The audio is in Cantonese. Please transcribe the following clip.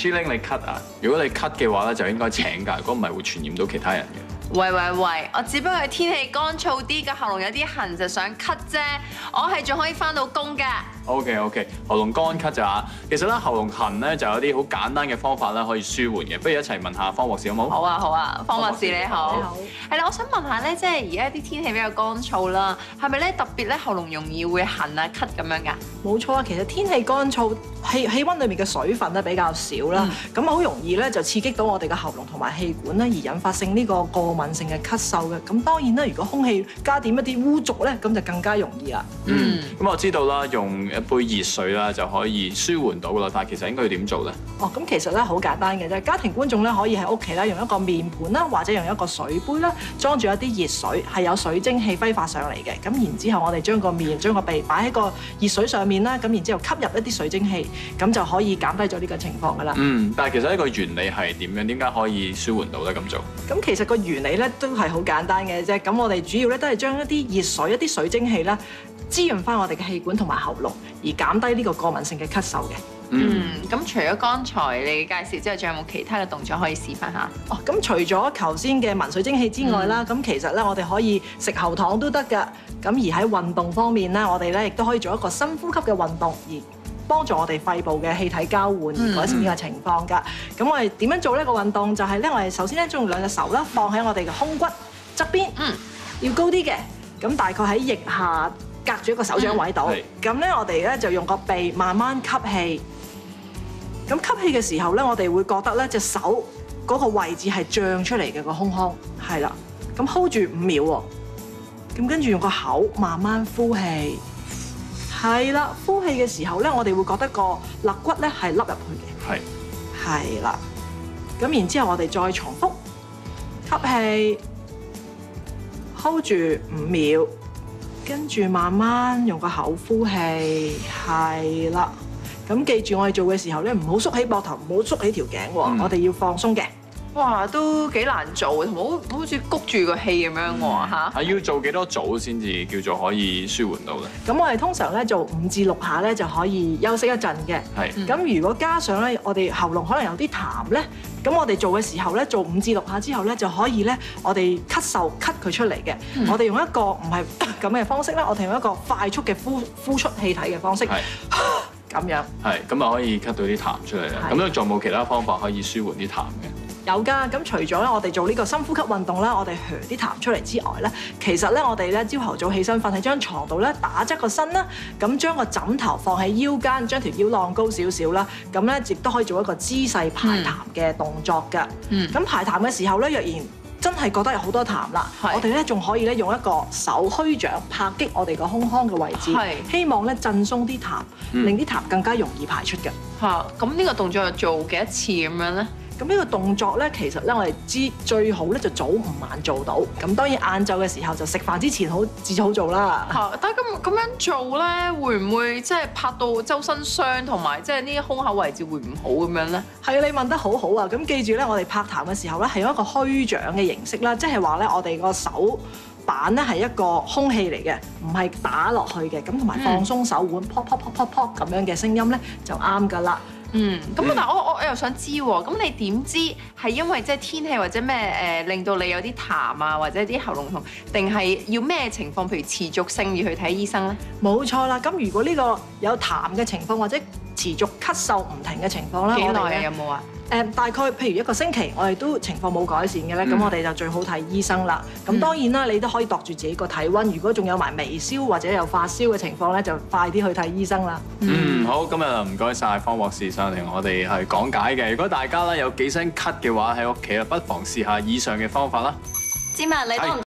朱玲，你咳啊？如果你咳嘅話咧，就應該請假，如果唔係會傳染到其他人嘅。喂，我只不過係天氣乾燥啲，個喉嚨有啲痕就想咳啫，我係仲可以返到工㗎。OK， 喉嚨乾咳就嚇。其實咧喉嚨痕咧就有啲好簡單嘅方法咧可以舒緩嘅，不如一齊問下方博士好冇？好啊，方博士你好。你好。係啦，我想問下咧，即係而家啲天氣比較乾燥啦，係咪咧特別咧喉嚨容易會痕啊咳咁樣㗎？冇錯啊，其實天氣乾燥，氣温裏面嘅水分咧比較少啦，咁好容易咧就刺激到我哋嘅喉嚨同埋氣管咧，而引發性呢個過敏性嘅咳嗽嘅。咁當然啦，如果空氣加點一啲污濁咧，咁就更加容易啦。咁我知道啦，用一杯熱水啦就可以舒緩到啦，但係其實應該要點做咧？咁其實咧好簡單嘅啫，家庭觀眾咧可以喺屋企咧用一個面盤啦，或者用一個水杯啦，裝住一啲熱水，係有水蒸氣揮發上嚟嘅。咁然之後我哋將個面、將個鼻擺喺個熱水上面啦，咁然之後吸入一啲水蒸氣，咁就可以減低咗呢個情況噶啦。但係其實呢個原理係點樣？點解可以舒緩到咧咁做？咁其實個原理咧都係好簡單嘅啫。咁我哋主要咧都係將一啲熱水、一啲水蒸氣啦，滋潤翻我哋嘅氣管同埋喉嚨，而減低呢個過敏性嘅咳嗽嘅。咁除咗剛才你介紹之外，仲有冇其他嘅動作可以示範下？咁除咗頭先嘅聞水蒸氣之外啦，咁其實咧我哋可以食喉糖都得㗎。咁而喺運動方面咧，我哋咧亦都可以做一個深呼吸嘅運動，而幫助我哋肺部嘅氣體交換，而改善呢個情況㗎。咁我哋點樣做呢個運動？就係咧，我哋首先咧將兩隻手啦放喺我哋嘅胸骨側邊，要高啲嘅。咁大概喺腋下隔住一個手掌位度。咁咧我哋咧就用個鼻慢慢吸氣。咁吸氣嘅時候咧，我哋會覺得咧隻手嗰個位置係脹出嚟嘅個胸腔，係啦。咁 hold 住5秒喎。咁跟住用個口慢慢呼氣，係啦。呼氣嘅時候咧，我哋會覺得個肋骨咧係凹入去嘅，係啦。咁然之後我哋再重複吸氣 ，hold 住5秒，跟住慢慢用個口呼氣，係啦。咁記住我哋做嘅時候咧，唔好縮起膊頭，唔好縮起條頸喎，我哋要放鬆嘅。哇，都幾難做，同埋好似谷住個氣咁樣喎嚇。係要做幾多組先至叫做可以舒緩到咧？咁我哋通常咧做5至6下咧就可以休息一陣嘅。咁如果加上咧我哋喉嚨可能有啲痰咧，咁我哋做嘅時候咧做5至6下之後咧就可以咧我哋咳嗽咳佢出嚟嘅。我哋用一個唔係咁嘅方式啦，我哋用一個快速嘅呼出氣體嘅方式。咁樣咁啊可以咳到啲痰出嚟啦。咁樣仲有冇其他方法可以舒緩啲痰嘅？有㗎。咁除咗咧我哋做呢個深呼吸運動啦，我哋啲痰出嚟之外咧，其實咧我哋咧朝頭早起身瞓喺張床度咧，打側個身啦，咁將個枕頭放喺腰間，將條腰晾高少少啦，咁咧亦都可以做一個姿勢排痰嘅動作㗎。咁排痰嘅時候咧，若然真係覺得有好多痰啦，我哋咧仲可以咧用一個手虛掌拍擊我哋個胸腔嘅位置，希望咧震鬆啲痰，令啲痰更加容易排出嘅。咁呢個動作做幾多次咁樣咧？咁呢個動作咧，其實咧我哋知最好咧就早午晚做到。咁當然晏晝嘅時候就食飯之前至好做啦。但係咁樣做咧，會唔會即係拍到周身傷，同埋即係呢啲胸口位置會唔好咁樣咧？係，你問得好好啊！咁記住咧，我哋拍痰嘅時候咧係用一個虛掌嘅形式啦，即係話咧我哋個手板咧係一個空氣嚟嘅，唔係打落去嘅。咁同埋放鬆手腕，噗噗噗噗噗咁樣嘅聲音咧就啱㗎啦。但係我又想知喎，咁你點知係因為即係天氣或者咩令到你有啲痰啊，或者啲喉嚨痛，定係要咩情況，譬如持續性要去睇醫生咧？冇錯啦，咁如果呢個有痰嘅情況或者持續咳嗽唔停嘅情況咧，幾耐有冇啊？大概譬如1個星期，我哋都情況冇改善嘅咧，咁我哋就最好睇醫生啦。咁當然啦，你都可以度住自己個體温，如果仲有埋微燒或者有發燒嘅情況咧，就快啲去睇醫生啦。好，今日唔該晒方博士上嚟我哋係講解嘅。如果大家咧有幾聲咳嘅話喺屋企啊，不妨試下以上嘅方法啦。志文，你都